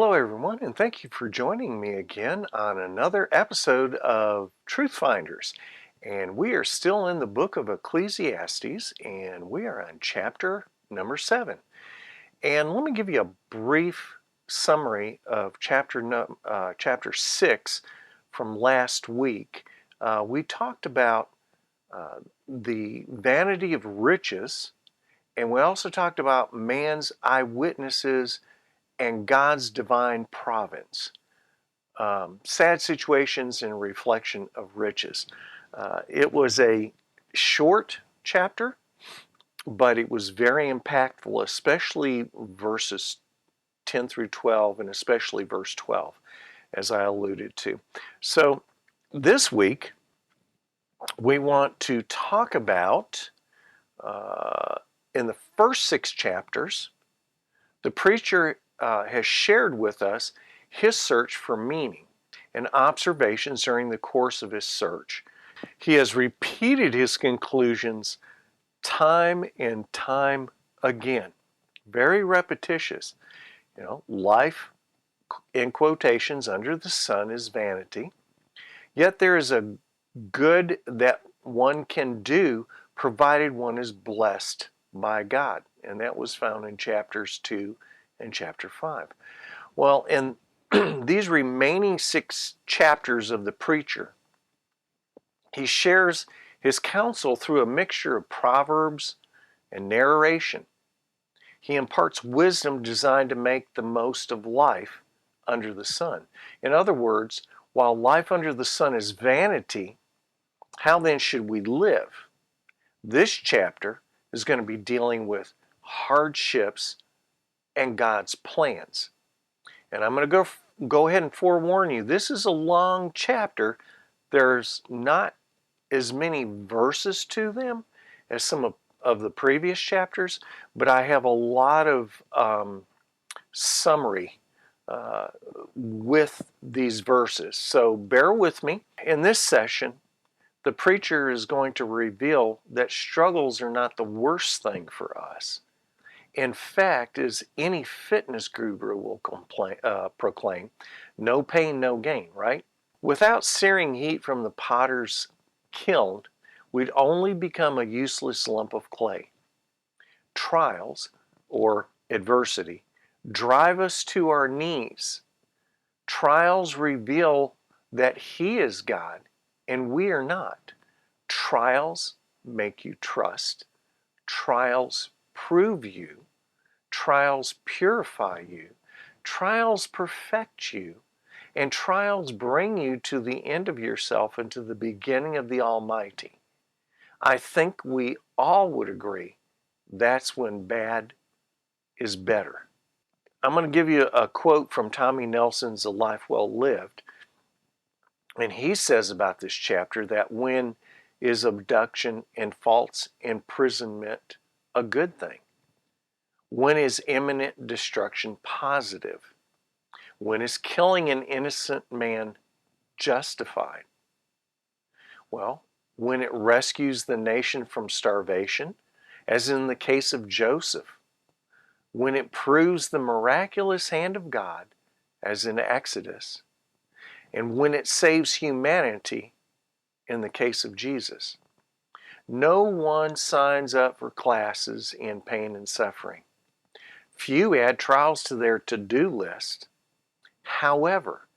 Hello, everyone, and thank you for joining me again on another episode of Truth Finders. And we are still in the book of Ecclesiastes, and we are on chapter number 7. And let me give you a brief summary of chapter 6 from last week. We talked about the vanity of riches, and we also talked about man's eyewitnesses and God's divine providence. Sad situations and reflection of riches. It was a short chapter, but it was very impactful, especially verses 10 through 12, and especially verse 12, as I alluded to. So this week, we want to talk about, in the first 6 chapters, the preacher has shared with us his search for meaning and observations during the course of his search. He has repeated his conclusions time and time again. Very repetitious. Life, in quotations, under the sun is vanity. Yet there is a good that one can do provided one is blessed by God. And that was found in chapters 2 and chapter 5. Well, in these remaining 6 chapters of the preacher, he shares his counsel through a mixture of proverbs and narration. He imparts wisdom designed to make the most of life under the sun. In other words, while life under the sun is vanity, how then should we live? This chapter is going to be dealing with hardships and God's plans. And I'm going to go ahead and forewarn you, this is a long chapter. There's not as many verses to them as some of the previous chapters, but I have a lot of summary with these verses. So bear with me. In this session, the preacher is going to reveal that struggles are not the worst thing for us. In fact, as any fitness guru will proclaim, no pain, no gain, right? Without searing heat from the potter's kiln, we'd only become a useless lump of clay. Trials, or adversity, drive us to our knees. Trials reveal that He is God and we are not. Trials make you trust. Trials prove you. Trials purify you. Trials perfect you. And trials bring you to the end of yourself and to the beginning of the Almighty. I think we all would agree that's when bad is better. I'm going to give you a quote from Tommy Nelson's A Life Well Lived. And he says about this chapter that when is abduction and false imprisonment a good thing? When is imminent destruction positive? When is killing an innocent man justified? Well, when it rescues the nation from starvation, as in the case of Joseph. When it proves the miraculous hand of God, as in Exodus. And when it saves humanity, in the case of Jesus. No one signs up for classes in pain and suffering. Few add trials to their to-do list. However,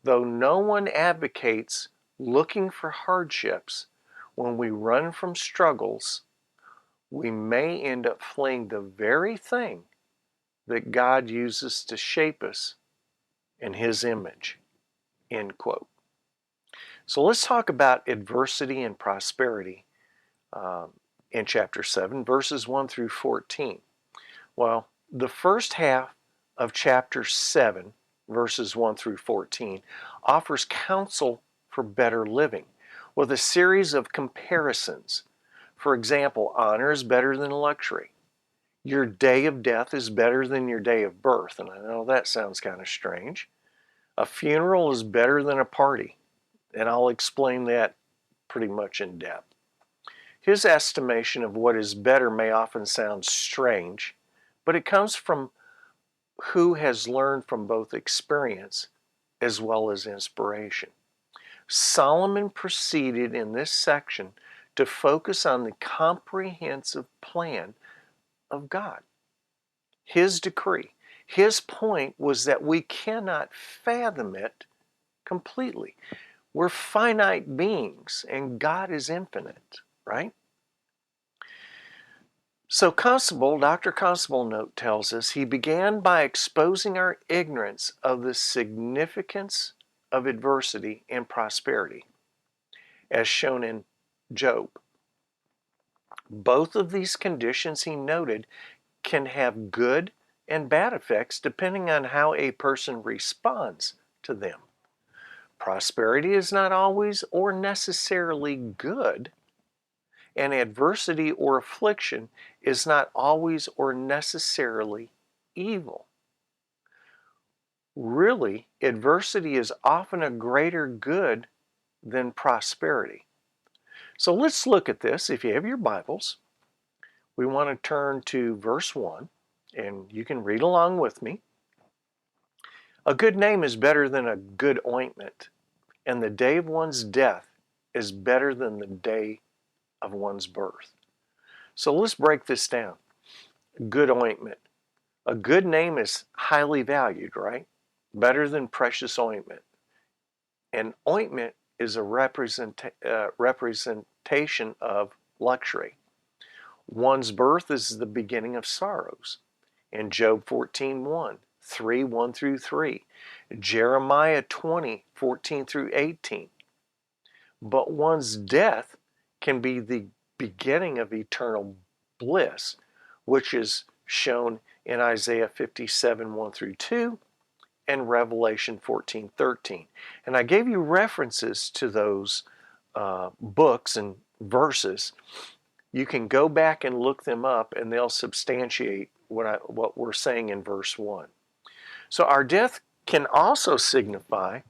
though no one advocates looking for hardships, when we run from struggles, we may end up fleeing the very thing that God uses to shape us in His image. End quote. So let's talk about adversity and prosperity in chapter 7, verses 1 through 14. Well, the first half of chapter 7, verses 1 through 14, offers counsel for better living with a series of comparisons. For example, honor is better than luxury. Your day of death is better than your day of birth. And I know that sounds kind of strange. A funeral is better than a party. And I'll explain that pretty much in depth. His estimation of what is better may often sound strange, but it comes from who has learned from both experience as well as inspiration. Solomon proceeded in this section to focus on the comprehensive plan of God, His decree. His point was that we cannot fathom it completely. We're finite beings and God is infinite, right? So Dr. Constable note tells us, he began by exposing our ignorance of the significance of adversity and prosperity, as shown in Job. Both of these conditions, he noted, can have good and bad effects depending on how a person responds to them. Prosperity is not always or necessarily good, and adversity or affliction is not always or necessarily evil. Really, adversity is often a greater good than prosperity. So let's look at this. If you have your Bibles, we want to turn to verse 1, and you can read along with me. A good name is better than a good ointment, and the day of one's death is better than the day of one's birth. So let's break this down. Good ointment. A good name is highly valued, right? Better than precious ointment. And ointment is a representation of luxury. One's birth is the beginning of sorrows. In Job 14:1, 1 through 3, Jeremiah 20:14 through 18. But one's death can be the beginning of eternal bliss, which is shown in Isaiah 57:1 through 2 and Revelation 14:13. And I gave you references to those books and verses. You can go back and look them up and they'll substantiate what we're saying in verse 1. So our death can also signify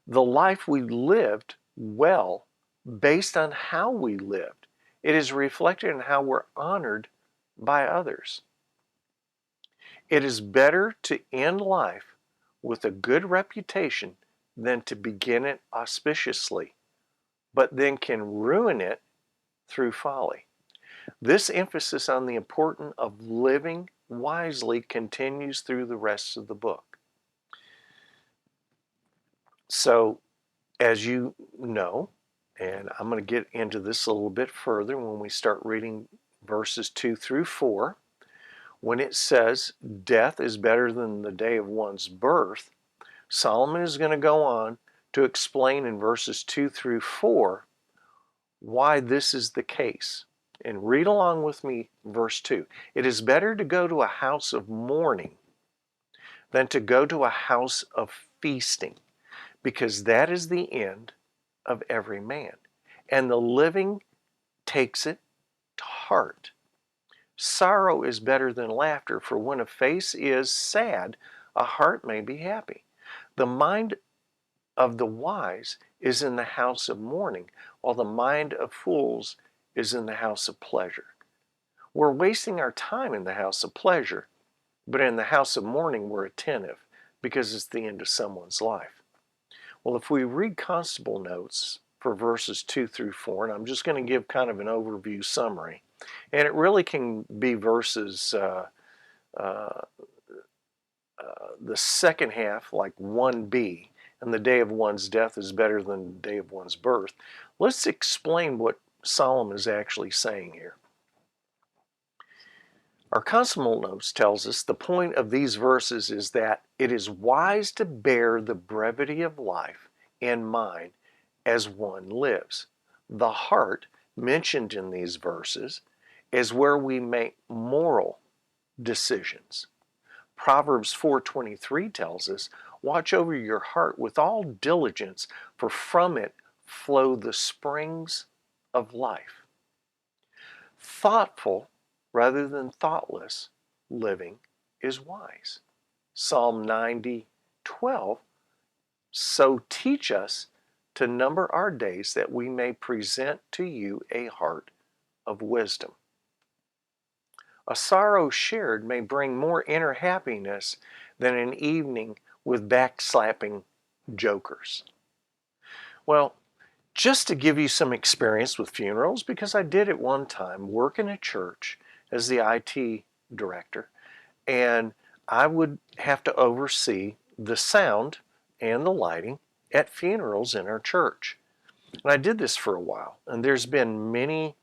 the life we lived well based on how we lived. It is reflected in how we're honored by others. It is better to end life with a good reputation than to begin it auspiciously, but then can ruin it through folly. This emphasis on the importance of living wisely continues through the rest of the book. So, as you know, and I'm going to get into this a little bit further when we start reading verses 2 through 4, when it says death is better than the day of one's birth, Solomon is going to go on to explain in verses 2 through 4 why this is the case. And read along with me verse 2. It is better to go to a house of mourning than to go to a house of feasting, because that is the end of every man, and the living takes it to heart. Sorrow is better than laughter, for when a face is sad, a heart may be happy. The mind of the wise is in the house of mourning, while the mind of fools is in the house of pleasure. We're wasting our time in the house of pleasure, but in the house of mourning we're attentive because it's the end of someone's life. Well, if we read Constable notes for verses 2 through 4, and I'm just going to give kind of an overview summary, and it really can be verses, the second half, like 1b, and the day of one's death is better than the day of one's birth. Let's explain what Solomon is actually saying here. Our Constable notes tells us the point of these verses is that it is wise to bear the brevity of life in mind as one lives. The heart, mentioned in these verses, is where we make moral decisions. Proverbs 4:23 tells us, watch over your heart with all diligence, for from it flow the springs of life. Thoughtful rather than thoughtless living is wise. Psalm 90:12, so teach us to number our days that we may present to you a heart of wisdom. A sorrow shared may bring more inner happiness than an evening with backslapping jokers. Well, just to give you some experience with funerals, because I did at one time work in a church as the IT director, and I would have to oversee the sound and the lighting at funerals in our church. And I did this for a while, and there's been many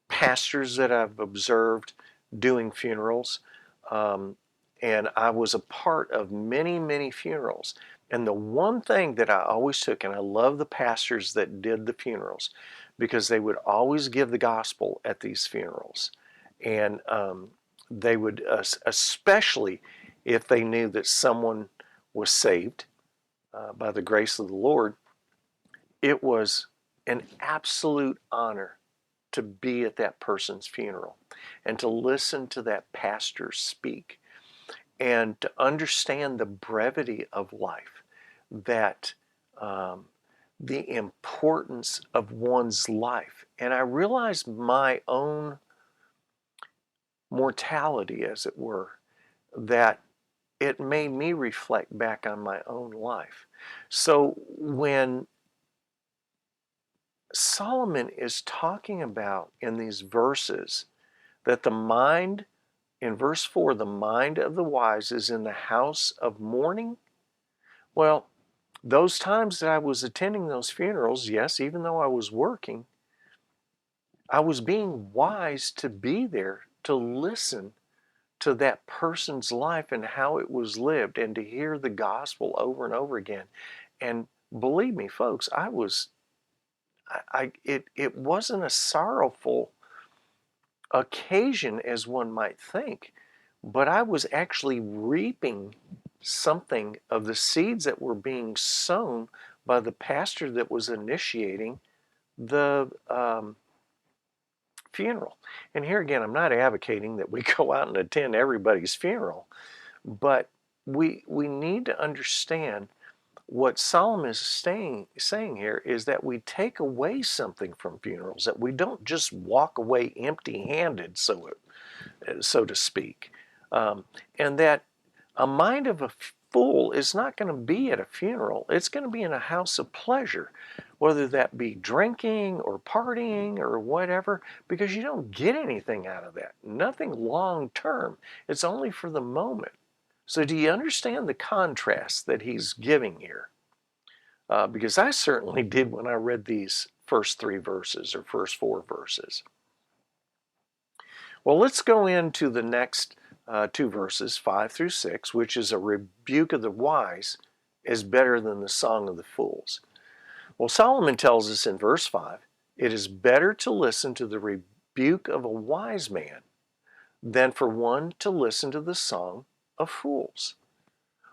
pastors that I've observed doing funerals, um, and I was a part of many, many funerals. And the one thing that I always took, and I love the pastors that did the funerals, because they would always give the gospel at these funerals. And they would, especially if they knew that someone was saved by the grace of the Lord, it was an absolute honor to be at that person's funeral and to listen to that pastor speak and to understand the brevity of life, that the importance of one's life. And I realized my own mortality, as it were, that it made me reflect back on my own life. So when Solomon is talking about in these verses that the mind, in verse 4, the mind of the wise is in the house of mourning. Well, those times that I was attending those funerals, yes, even though I was working, I was being wise to be there to listen to that person's life and how it was lived and to hear the gospel over and over again. And believe me, folks, it wasn't a sorrowful occasion as one might think, but I was actually reaping something of the seeds that were being sown by the pastor that was initiating the funeral. And here again, I'm not advocating that we go out and attend everybody's funeral, but we need to understand what Solomon is saying here is that we take away something from funerals, that we don't just walk away empty-handed, so to speak, and that a mind of a fool is not going to be at a funeral. It's going to be in a house of pleasure, whether that be drinking or partying or whatever, because you don't get anything out of that. Nothing long term. It's only for the moment. So do you understand the contrast that he's giving here? Because I certainly did when I read these first 3 verses or first 4 verses. Well, let's go into the next 2 verses, 5 through 6, which is a rebuke of the wise is better than the song of the fools. Well, Solomon tells us in verse 5, it is better to listen to the rebuke of a wise man than for one to listen to the song of fools.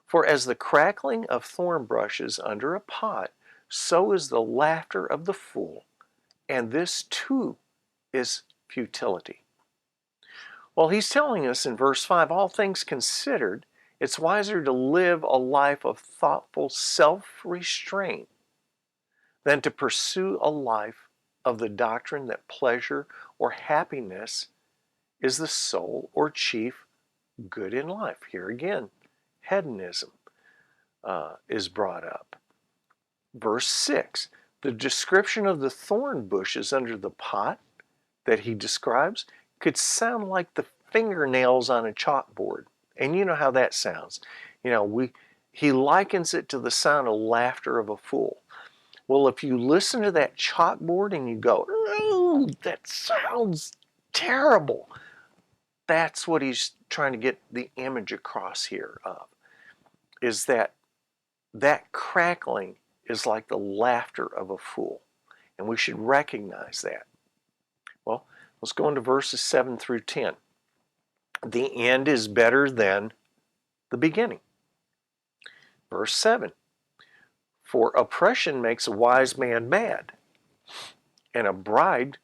For as the crackling of thorn bushes under a pot, so is the laughter of the fool, and this too is futility. Well, he's telling us in verse 5, all things considered, it's wiser to live a life of thoughtful self-restraint than to pursue a life of the doctrine that pleasure or happiness is the sole or chief good in life. Here again, hedonism is brought up. Verse 6, the description of the thorn bushes under the pot that he describes could sound like the fingernails on a chalkboard. And you know how that sounds. He likens it to the sound of laughter of a fool. Well, if you listen to that chalkboard and you go, "Ooh, that sounds terrible," that's what he's trying to get the image across here of, is that crackling is like the laughter of a fool. And we should recognize that. Well, let's go into verses 7 through 10. The end is better than the beginning. Verse 7, for oppression makes a wise man mad, and a bribe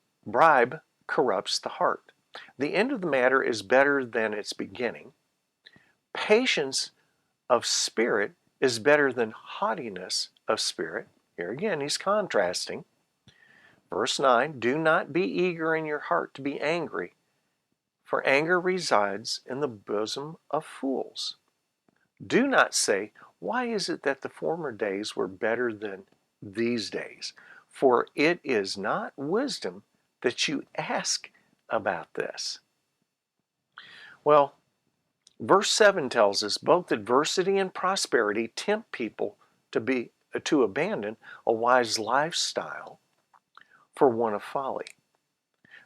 corrupts the heart. The end of the matter is better than its beginning. Patience of spirit is better than haughtiness of spirit. Here again, he's contrasting. Verse 9, do not be eager in your heart to be angry, for anger resides in the bosom of fools. Do not say, why is it that the former days were better than these days? For it is not wisdom that you ask about this. Well, verse 7 tells us both adversity and prosperity tempt people to abandon a wise lifestyle for one of folly.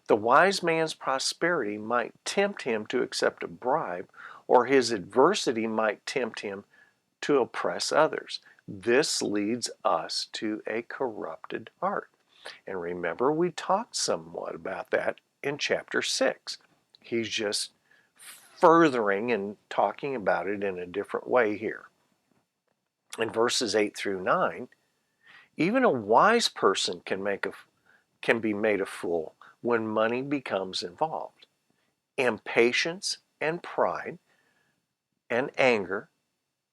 The wise man's prosperity might tempt him to accept a bribe, or his adversity might tempt him to oppress others. This leads us to a corrupted heart. And remember, we talked somewhat about that in chapter 6. He's just furthering and talking about it in a different way here. In verses 8 through 9, even a wise person can be made a fool when money becomes involved. Impatience and pride and anger,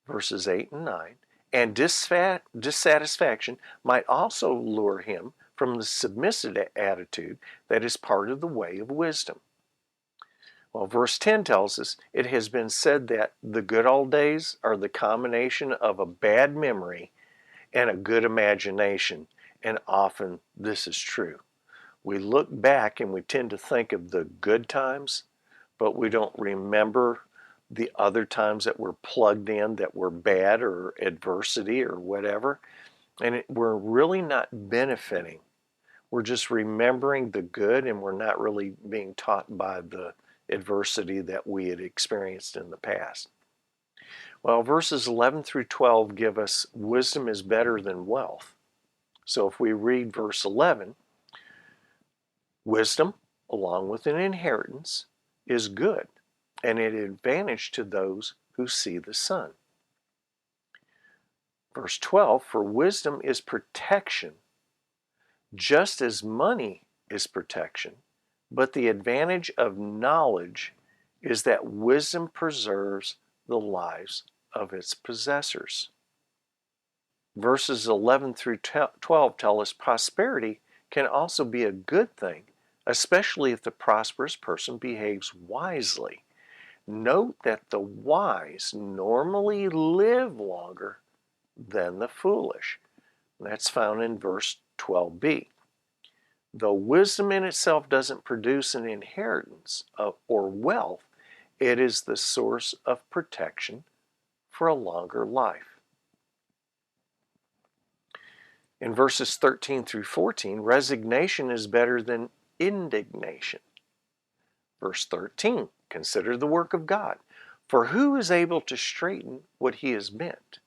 verses 8 and 9, and dissatisfaction might also lure him from the submissive attitude that is part of the way of wisdom. Well, verse 10 tells us, it has been said that the good old days are the combination of a bad memory and a good imagination, and often this is true. We look back and we tend to think of the good times, but we don't remember the other times that were plugged in that were bad or adversity or whatever. And we're really not benefiting. We're just remembering the good, and we're not really being taught by the adversity that we had experienced in the past. Well, verses 11 through 12 give us wisdom is better than wealth. So if we read verse 11, wisdom, along with an inheritance, is good, and an advantage to those who see the sun. Verse 12, for wisdom is protection, just as money is protection, but the advantage of knowledge is that wisdom preserves the lives of its possessors. Verses 11 through 12 tell us prosperity can also be a good thing, especially if the prosperous person behaves wisely. Note that the wise normally live longer than the foolish. That's found in verse 12b. Though wisdom in itself doesn't produce an inheritance or wealth, it is the source of protection for a longer life. In verses 13 through 14, resignation is better than indignation. Verse 13, consider the work of God. For who is able to straighten what he has bent?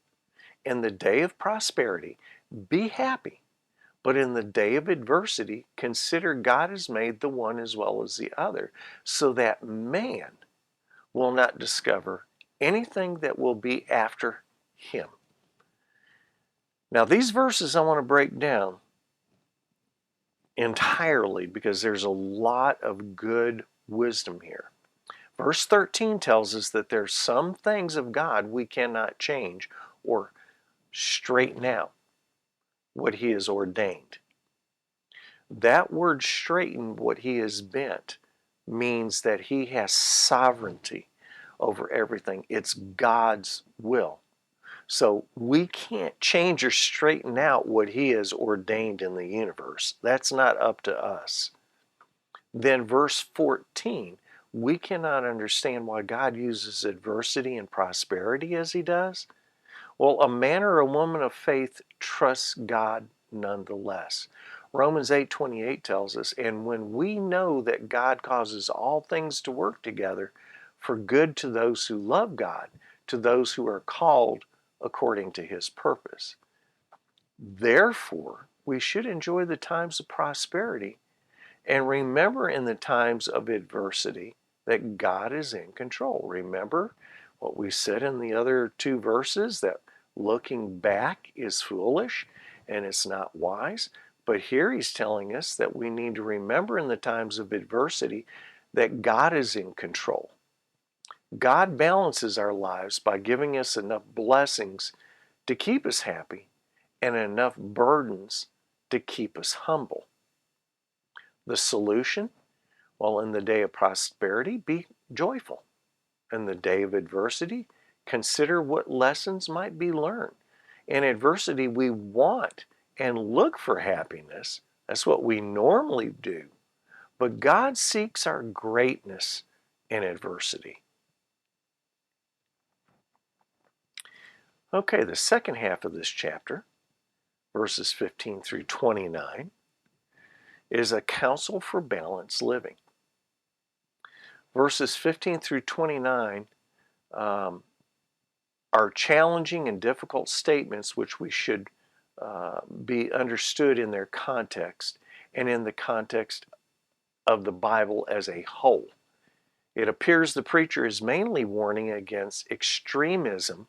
In the day of prosperity, be happy. But in the day of adversity, consider God has made the one as well as the other, so that man will not discover anything that will be after him. Now, these verses I want to break down entirely because there's a lot of good wisdom here. Verse 13 tells us that there's some things of God we cannot change or straighten out what he has ordained. That word straighten what he has bent means that he has sovereignty over everything. It's God's will. So we can't change or straighten out what he has ordained in the universe. That's not up to us. Then verse 14, we cannot understand why God uses adversity and prosperity as he does. Well, a man or a woman of faith trusts God nonetheless. Romans 8:28 tells us, and when we know that God causes all things to work together for good to those who love God, to those who are called according to his purpose. Therefore, we should enjoy the times of prosperity and remember in the times of adversity that God is in control. Remember what we said in the other two verses, that looking back is foolish and it's not wise. But here he's telling us that we need to remember in the times of adversity that God is in control. God balances our lives by giving us enough blessings to keep us happy and enough burdens to keep us humble. The solution? Well, in the day of prosperity, be joyful. In the day of adversity, consider what lessons might be learned. In adversity, we want and look for happiness. That's what we normally do. But God seeks our greatness in adversity. Okay, the second half of this chapter, verses 15 through 29, is a counsel for balanced living. Verses 15 through 29 are challenging and difficult statements which we should be understood in their context and in the context of the Bible as a whole. It appears the preacher is mainly warning against extremism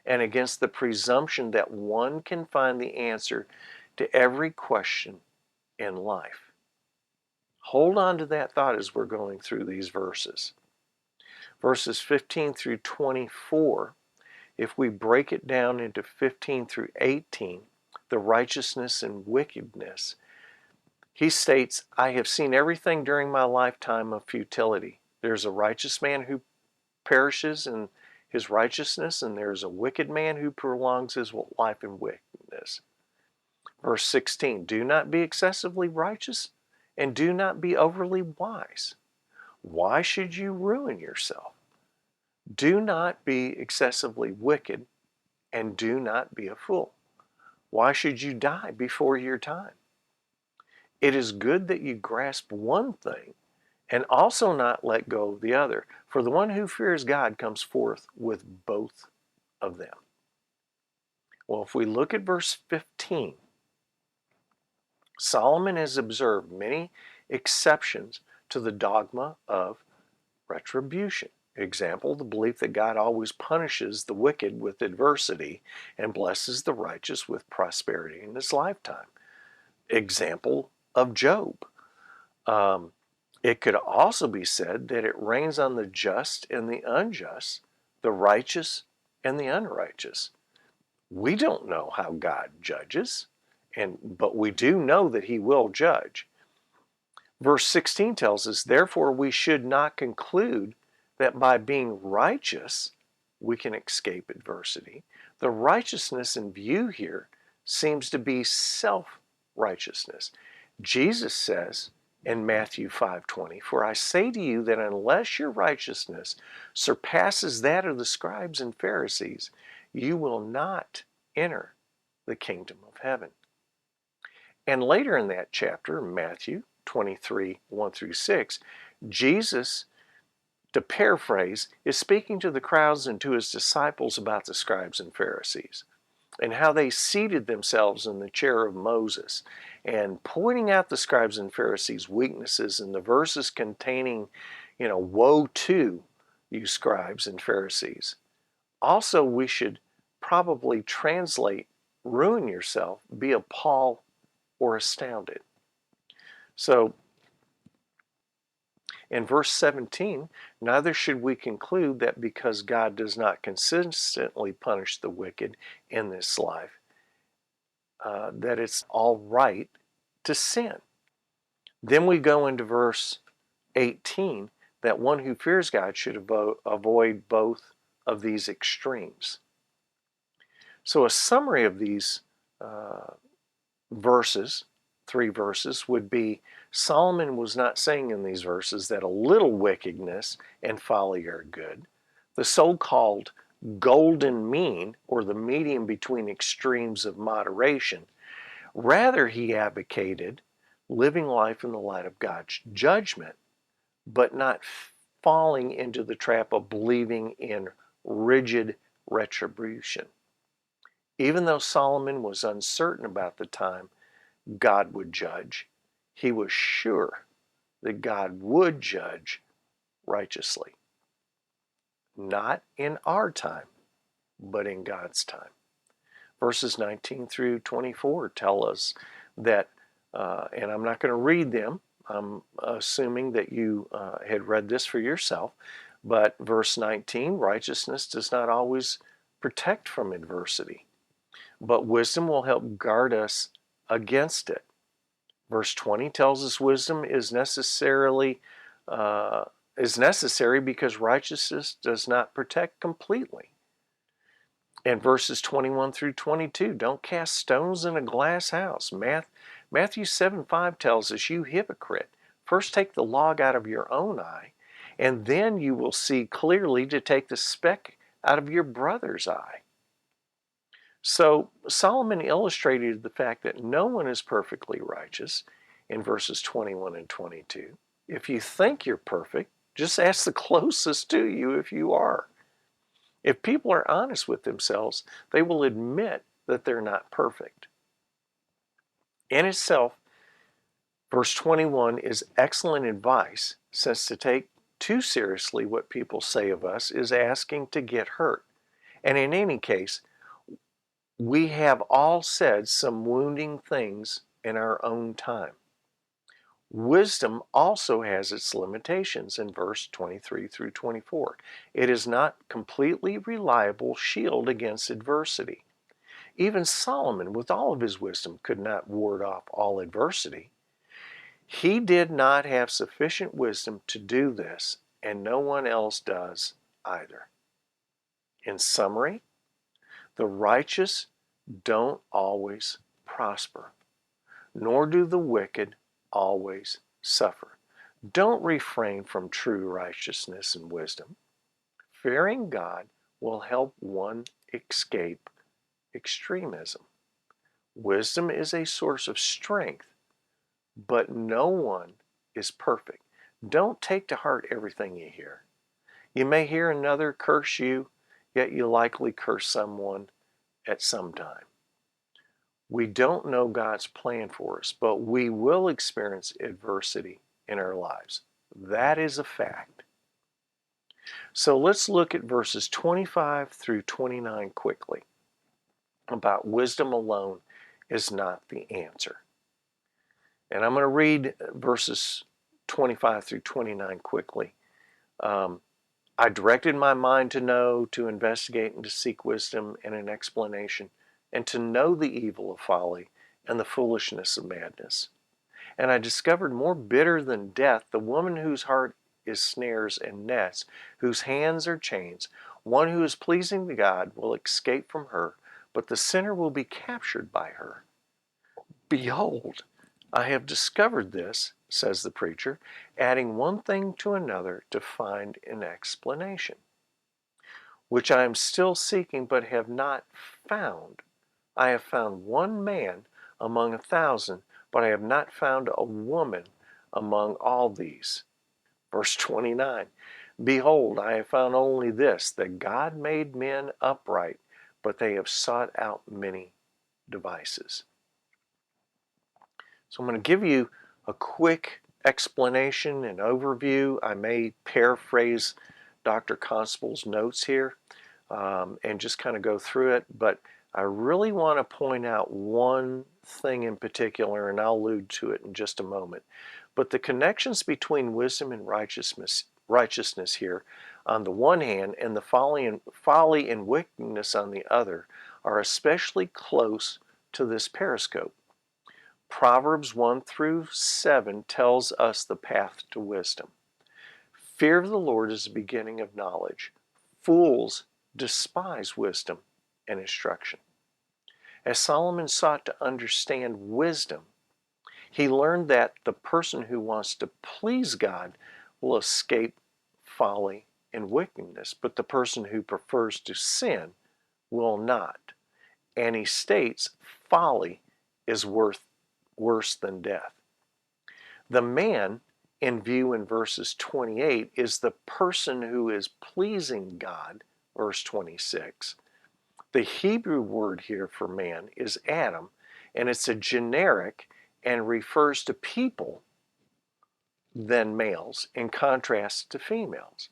and against the presumption that one can find the answer to every question in life. Hold on to that thought as we're going through these verses. Verses 15 through 24, if we break it down into 15 through 18, the righteousness and wickedness, he states, I have seen everything during my lifetime of futility. There's a righteous man who perishes in his righteousness, and there's a wicked man who prolongs his life in wickedness. Verse 16, do not be excessively righteous, and do not be overly wise. Why should you ruin yourself? Do not be excessively wicked, and do not be a fool. Why should you die before your time? It is good that you grasp one thing and also not let go of the other. For the one who fears God comes forth with both of them. Well, if we look at verse 15, Solomon has observed many exceptions to the dogma of retribution. Example, the belief that God always punishes the wicked with adversity and blesses the righteous with prosperity in his lifetime. Example of Job. It could also be said that it rains on the just and the unjust, the righteous and the unrighteous. We don't know how God judges, but we do know that he will judge. Verse 16 tells us, therefore we should not conclude that by being righteous we can escape adversity. The righteousness in view here seems to be self-righteousness. Jesus says in Matthew 5:20, for I say to you that unless your righteousness surpasses that of the scribes and Pharisees, you will not enter the kingdom of heaven. And later in that chapter, Matthew 23, 1 through 6, Jesus, to paraphrase, is speaking to the crowds and to his disciples about the scribes and Pharisees and how they seated themselves in the chair of Moses, and pointing out the scribes and Pharisees' weaknesses in the verses containing, woe to you scribes and Pharisees. Also, we should probably translate ruin yourself, be appalled or astounded. So, in verse 17, neither should we conclude that because God does not consistently punish the wicked in this life, that it's all right to sin. Then we go into verse 18, that one who fears God should avoid both of these extremes. So a summary of these verses, 3 verses, would be Solomon was not saying in these verses that a little wickedness and folly are good. The so-called golden mean, or the medium between extremes of moderation. Rather, he advocated living life in the light of God's judgment, but not falling into the trap of believing in rigid retribution. Even though Solomon was uncertain about the time God would judge, he was sure that God would judge righteously. Not in our time, but in God's time. Verses 19 through 24 tell us that, and I'm not going to read them, I'm assuming that you had read this for yourself, but verse 19, righteousness does not always protect from adversity, but wisdom will help guard us against it. Verse 20 tells us wisdom is uh, necessary because righteousness does not protect completely. And verses 21 through 22, don't cast stones in a glass house. Matthew 7:5 tells us, you hypocrite, first take the log out of your own eye, and then you will see clearly to take the speck out of your brother's eye. So Solomon illustrated the fact that no one is perfectly righteous in verses 21 and 22. If you think you're perfect, just ask the closest to you if you are. If people are honest with themselves, they will admit that they're not perfect. In itself, verse 21 is excellent advice, since to take too seriously what people say of us is asking to get hurt. And in any case, we have all said some wounding things in our own time. Wisdom also has its limitations in verse 23 through 24. It is not completely reliable shield against adversity. Even Solomon, with all of his wisdom, could not ward off all adversity. He did not have sufficient wisdom to do this, and no one else does either. In summary, the righteous don't always prosper, nor do the wicked always suffer. Don't refrain from true righteousness and wisdom. Fearing God will help one escape extremism. Wisdom is a source of strength, but no one is perfect. Don't take to heart everything you hear. You may hear another curse you, yet you likely curse someone at some time. We don't know God's plan for us, but we will experience adversity in our lives. That is a fact. So let's look at verses 25 through 29 quickly. About wisdom alone is not the answer. And I'm going to read verses 25 through 29 quickly. I directed my mind to know, to investigate, and to seek wisdom and an explanation, and to know the evil of folly and the foolishness of madness. And I discovered more bitter than death the woman whose heart is snares and nets, whose hands are chains. One who is pleasing to God will escape from her, but the sinner will be captured by her. Behold, I have discovered this, says the preacher, adding one thing to another to find an explanation, which I am still seeking but have not found. I have found one man among 1,000, but I have not found a woman among all these. Verse 29, behold, I have found only this, that God made men upright, but they have sought out many devices. So I'm going to give you a quick explanation and overview. I may paraphrase Dr. Constable's notes here and just kind of go through it, but I really want to point out one thing in particular, and I'll allude to it in just a moment. But the connections between wisdom and righteousness here on the one hand and the folly and wickedness on the other are especially close to this periscope. Proverbs 1 through 7 tells us the path to wisdom. Fear of the Lord is the beginning of knowledge. Fools despise wisdom and instruction. As Solomon sought to understand wisdom, he learned that the person who wants to please God will escape folly and wickedness, but the person who prefers to sin will not. And he states folly is worse than death. The man in view in verses 28 is the person who is pleasing God, verse 26. The Hebrew word here for man is Adam, and it's a generic and refers to people than males in contrast to females.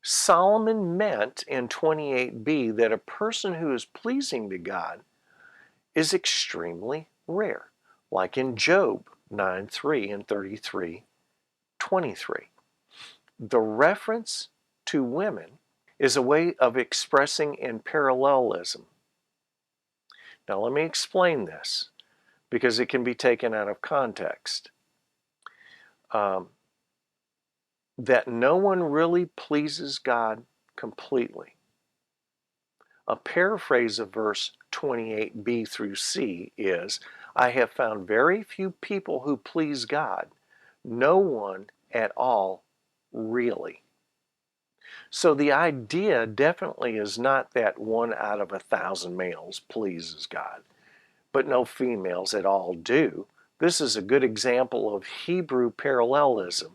Solomon meant in 28b that a person who is pleasing to God is extremely rare, like in Job 9:3 and 33:23. The reference to women is a way of expressing in parallelism. Now let me explain this. because it can be taken out of context. That no one really pleases God completely. A paraphrase of verse 28b through c is, I have found very few people who please God, no one at all really. So the idea definitely is not that 1 out of 1,000 males pleases God, but no females at all do. This is a good example of Hebrew parallelism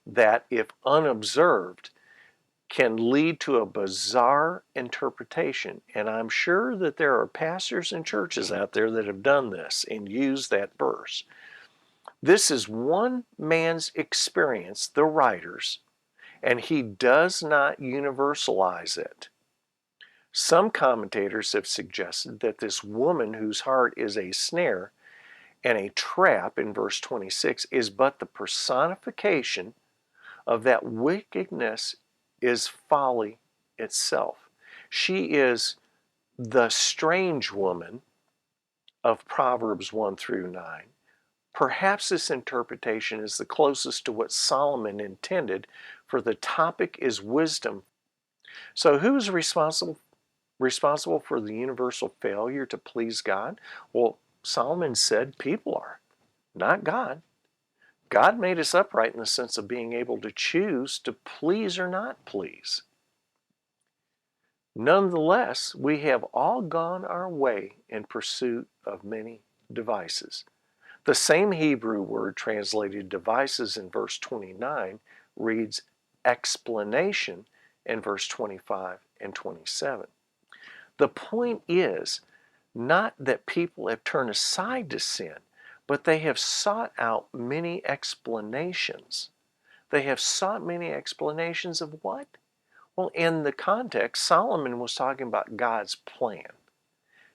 that, if unobserved, can lead to a bizarre interpretation. And I'm sure that there are pastors and churches out there that have done this and used that verse. This is one man's experience, the writer's, and he does not universalize it. Some commentators have suggested that this woman whose heart is a snare and a trap in verse 26 is but the personification of that wickedness is folly itself. She is the strange woman of Proverbs 1 through 9. Perhaps this interpretation is the closest to what Solomon intended, for the topic is wisdom. So who is responsible for the universal failure to please God? Well, Solomon said people are, not God. God made us upright in the sense of being able to choose to please or not please. Nonetheless, we have all gone our way in pursuit of many devices. The same Hebrew word translated devices in verse 29 reads explanation in verse 25 and 27. The point is not that people have turned aside to sin, but they have sought out many explanations. They have sought many explanations of what? Well, in the context, Solomon was talking about God's plan.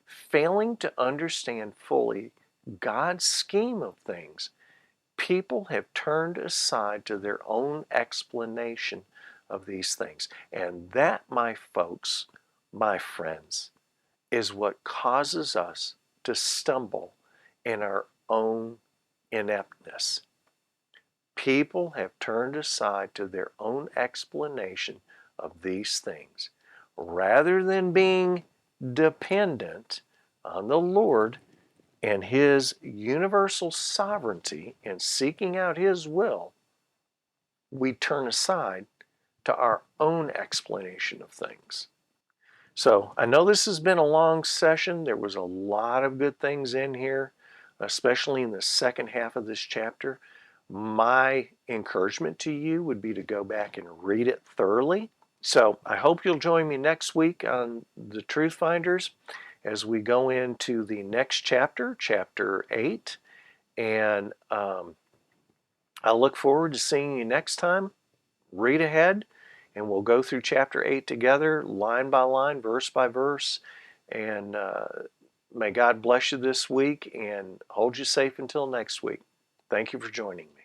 Failing to understand fully God's scheme of things, people have turned aside to their own explanation of these things. And that, my folks, my friends, is what causes us to stumble in our own ineptness. People have turned aside to their own explanation of these things. Rather than being dependent on the Lord and His universal sovereignty and seeking out His will, we turn aside to our own explanation of things. So I know this has been a long session. There was a lot of good things in here, especially in the second half of this chapter. My encouragement to you would be to go back and read it thoroughly. So I hope you'll join me next week on the Truth Finders as we go into the next chapter, chapter 8. And I look forward to seeing you next time. Read ahead, and we'll go through chapter 8 together, line by line, verse by verse. And may God bless you this week and hold you safe until next week. Thank you for joining me.